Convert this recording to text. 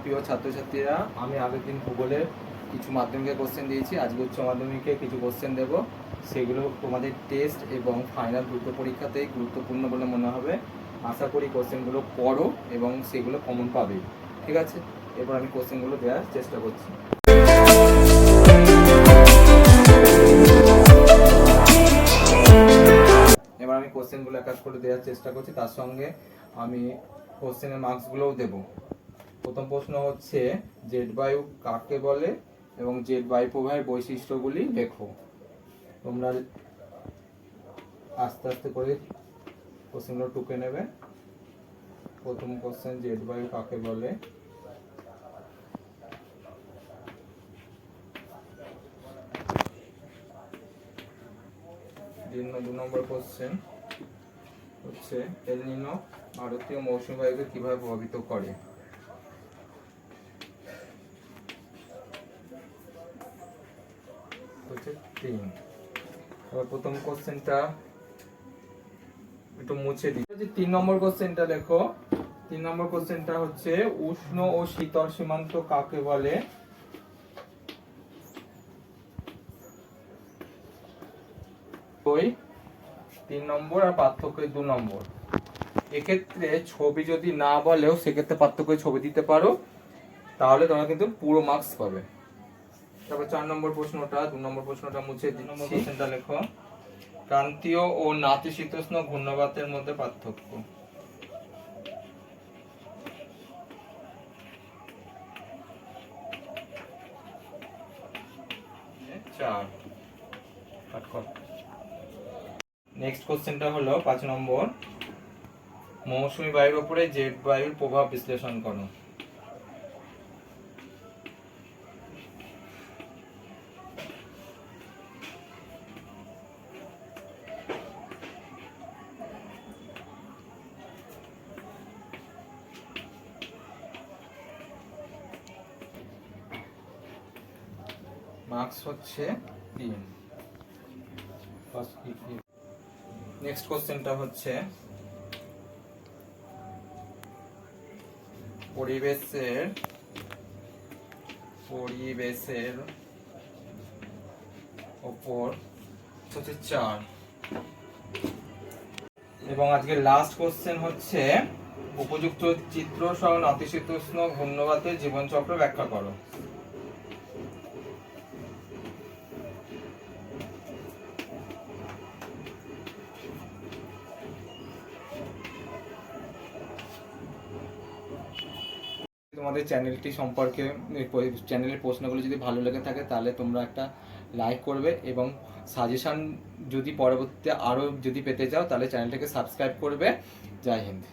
প্রিয় ছাত্রছাত্রীরা, আমি আগের দিন ভূগোলের কিছু মাধ্যমিকের কোশ্চেন দিয়েছি, আজকে উচ্চ মাধ্যমিকে কিছু কোশ্চেন দেব। সেগুলো তোমাদের টেস্ট এবং ফাইনাল দুটো পরীক্ষাতেই গুরুত্বপূর্ণ বলে মনে হবে। আশা করি কোশ্চেনগুলো পড়ো এবং সেগুলো কমন পাবে। ঠিক আছে, এরপর আমি কোশ্চেনগুলো দেওয়ার চেষ্টা করছি। এবার আমি কোশ্চেনগুলো এক এক করে দেওয়ার চেষ্টা করছি, তার সঙ্গে আমি কোশ্চেনের মার্কসগুলোও দেবো। প্রথম প্রশ্ন হচ্ছে, জেট বায়ু কাকে বলে এবং জেট বায়ু প্রবাহের বৈশিষ্ট্যগুলি লেখো। তোমরা আস্তে আস্তে করে কোশ্চেনগুলো টুকে নেবে। প্রথম কোশ্চেন, জেট বায়ু কাকে বলে। দু নম্বর কোশ্চেন হচ্ছে, এল নিনো ভারতীয় মৌসুমী বায়ুকে কিভাবে প্রভাবিত করে। হচ্ছে 3। এবার প্রথম কোশ্চেনটা একটু মুছে দিই। 3 নম্বর কোশ্চেনটা লেখো। 3 নম্বর কোশ্চেনটা হচ্ছে, উষ্ণ ও শীতল সীমান্ত কাকে বলে। ওই 3 নম্বর আর পার্থক্য 2 নম্বর। এক্ষেত্রে ছবি যদি না বলেও সেক্ষেত্রে পার্থক্য ছবি দিতে পারো, তাহলে তোমরা কিন্তু পুরো মার্কস পাবে। তারপর 4 নম্বর প্রশ্নটা, 2 নম্বর প্রশ্নটা মুছে দিচ্ছি। কোশ্চেনটা লেখো, ক্রান্তীয় ও নাতিশীতোষ্ণ ঘূর্ণবাতের মধ্যে পার্থক্য। নেক্সট কোশ্চেনটা হলো 5 নম্বর, মৌসুমী বায়ুর উপরে জেট বায়ুর প্রভাব বিশ্লেষণ করো। মার্কস হচ্ছে 3। নেক্সট কোশ্চেনটা হচ্ছে, পরিবেশের ওপর হচ্ছে 4। এবং আজকে লাস্ট কোশ্চেন হচ্ছে, উপযুক্ত চিত্র সহ নাতিশীতোষ্ণ ঘূর্ণবাতের জীবনচক্র ব্যাখ্যা করো। তোমাদের চ্যানেলটি সম্পর্কে, চ্যানেলের প্রশ্নগুলো যদি ভালো লেগে থাকে তাহলে তোমরা একটা লাইক করবে এবং সাজেশন যদি পরবর্তীতে আরও যদি পেতে চাও তাহলে চ্যানেলটাকে সাবস্ক্রাইব করবে। জয় হিন্দ।